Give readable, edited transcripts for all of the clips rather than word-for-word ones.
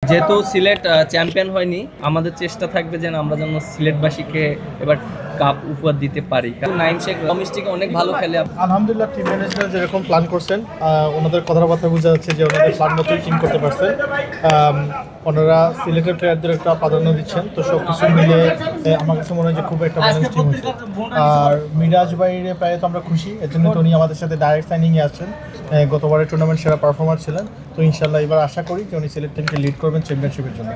যেহেতু সিলেট চ্যাম্পিয়ন হয়নি, আমাদের চেষ্টা থাকবে যেন আমরা যেন সিলেটবাসীকে এবার কাপ উপহার দিতে পারি। নাইম শেখ ডোমেস্টিকে অনেক ভালো খেলে। আলহামদুলিল্লাহ, টিম ম্যানেজমেন্ট যেরকম প্ল্যান করছেন ওনাদের কথাবার্তা বোঝা যাচ্ছে যে ওনাদের প্ল্যান মতোই টিম করতে পারছেন। ওনারা সিলেটের প্লেয়ারদের একটা প্রাধান্য দিচ্ছেন, তো সব কিছু মিলে আমার কাছে মনে হয় যে খুব একটা ব্যালেন্স টিম হয়েছে। আর মিরাজ বাইরে প্রায় তো আমরা খুশি, এর জন্য তো উনি আমাদের সাথে ডাইরেক্ট সাইনিংয়ে আসছেন। গতবারের টুর্নামেন্ট সেরা পারফর্মার ছিলেন, তো ইনশাল্লাহ এবার আশা করি যে উনি সিলেট টিমকে লিড করবেন চ্যাম্পিয়নশিপের জন্য।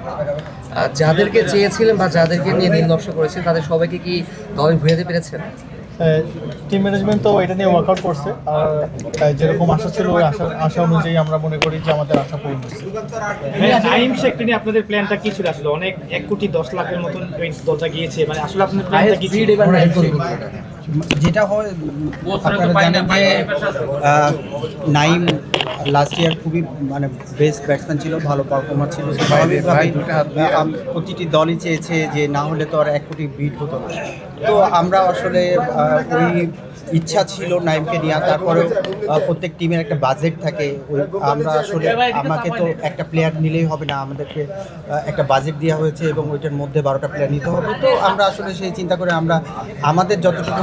যাদেরকে চেয়েছিলেন বা যাদেরকে নিয়ে নীল নকশা করেছেন তাদের সবাইকে কি দলে ঘুরাতে পেরেছেন? টিম ম্যানেজমেন্ট তো এটা নিয়ে ওয়ার্কআউট করছে, আর যেরকম আশা ছিল ওই আশা অনুযায়ী আমরা মনে করি যে আমাদের আশা পূর্ণ হয়েছে। নাইম শেখ নিয়ে আপনাদের প্ল্যানটা কি ছিল? আসলে অনেক 1,10,00,000-এর মতন দলটা গিয়েছে, মানে আসলে আপনাদের প্ল্যানটা কি ছিল? যেটা হয় আপনারা জানেন যে নাইম লাস্ট ইয়ার খুবই মানে বেস্ট ব্যাটসম্যান ছিল, ভালো পারফর্মার ছিল। প্রতিটি দলই চেয়েছে যে না হলে তো আর 1 কোটি বিট হতো না। তো আমরা আসলে ওই ইচ্ছা ছিল নাইমকে নেওয়া। তারপরেও প্রত্যেক টিমের একটা বাজেট থাকে, ওই আমরা আসলে আমাকে তো একটা প্লেয়ার নিলেই হবে না, আমাদেরকে একটা বাজেট দেওয়া হয়েছে এবং ওইটার মধ্যে 12টা প্লেয়ার নিতে হবে। তো আমরা আসলে সেই চিন্তা করে আমরা আমাদের যতটুকু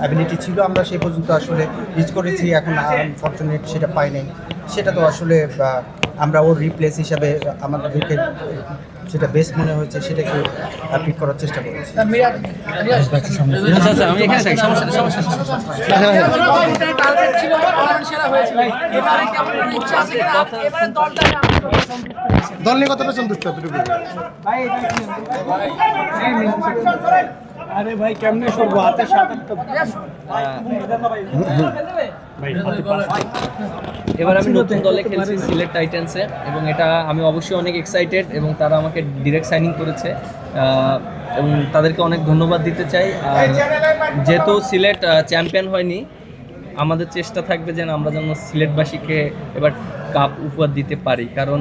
অ্যাবিলিটি ছিল আমরা সেই পর্যন্ত আসলে রিচ করেছি। এখন আনফর্চুনেট সেটা পাই নাই, সেটা তো আসলে আমরা ওর রিপ্লেস হিসাবে আমাদেরকে যেটা বেস্ট মনে হয়েছে সেটাকে পিক করার চেষ্টা করেছি। দল নিয়ে কতটা সন্তুষ্ট? আরে ভাই কেমনে করবো, হাতে 7-8টা। এবার আমি নতুন দলে খেলছি সিলেট টাইটান্সে, এবং এটা আমি অবশ্যই অনেক এক্সাইটেড, এবং তারা আমাকে ডিরেক্ট সাইনিং করেছে এবং তাদেরকে অনেক ধন্যবাদ দিতে চাই। আর যেহেতু সিলেট চ্যাম্পিয়ন হয়নি, আমাদের চেষ্টা থাকবে যেন আমরা যেন সিলেটবাসীকে এবার কাপ উপহার দিতে পারি। কারণ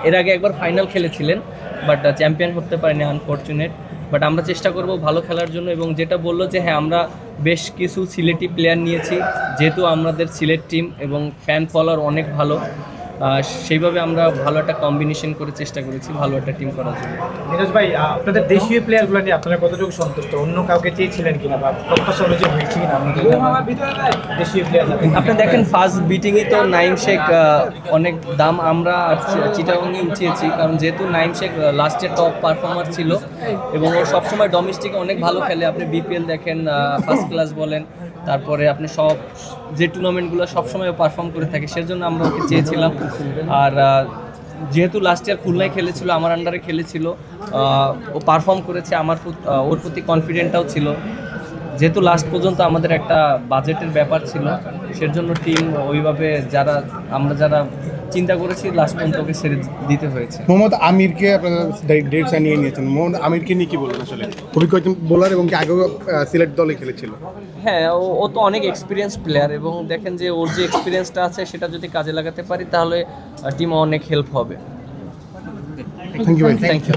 এর আগে একবার ফাইনাল খেলেছিলেন, বাট চ্যাম্পিয়ন হতে পারিনি, আনফর্চুনেট। বাট আমরা চেষ্টা করব ভালো খেলার জন্য। এবং যেটা বললো যে হ্যাঁ, আমরা বেশ কিছু সিলেটি প্লেয়ার নিয়েছি, যেহেতু আমাদের সিলেট টিম এবং ফ্যান ফলোয়ার অনেক ভালো, সেইভাবে আমরা ভালো একটা কম্বিনেশন করে চেষ্টা করেছি ভালো একটা টিম করার জন্য। মিরাজ ভাই, আপনাদের দেশীয় প্লেয়ারগুলো নিয়ে আপনারা কতটুকু সন্তুষ্ট? অন্য কাউকে চেয়েছিলেন কিনা বা প্রত্যাশা অনুযায়ী হয়েছে কিনা আপনাদের দেশীয় প্লেয়ার? আপনি দেখেন ফার্স্ট বিটিংই তো নাইম শেখ অনেক দাম আমরা চিটাগংয়ে উঠিয়েছি, কারণ যেহেতু নাইম শেখ লাস্টে টপ পারফর্মার ছিল এবং ও সবসময় ডোমেস্টিকে অনেক ভালো খেলে। আপনি বিপিএল দেখেন, ফার্স্ট ক্লাস বলেন, তারপরে আপনি সব যে টুর্নামেন্টগুলো সবসময় পারফর্ম করে থাকে, সেজন্য আমরা ওকে চেয়েছিলাম। আর যেহেতু লাস্ট ইয়ার খুলনায় খেলেছিল, আমার আন্ডারে খেলেছিল, ও পারফর্ম করেছে, ওর প্রতি কনফিডেন্টটাও ছিল। যেহেতু লাস্ট পর্যন্ত আমাদের একটা বাজেটের ব্যাপার ছিল, সেজন্য টিম ওইভাবে আমরা যারা চিন্তা করেছি লাস্ট পর্যন্ত ওকে ছেড়ে দিতে হয়েছে। মোহাম্মদ আমিরকে আপনারা ডেট নিয়ে নিয়েছেন, মোহাম্মদ আমিরকে নিয়ে কি বলবেন? আসলে অভিজ্ঞ বোলার এবং কি আগেও সিলেট দলে খেলেছিল। হ্যাঁ, ও তো অনেক এক্সপিরিয়েন্স প্লেয়ার, এবং দেখেন যে ওর যে এক্সপিরিয়েন্সটা আছে সেটা যদি কাজে লাগাতে পারি তাহলে টিম অনেক হেল্প হবে। Thank you.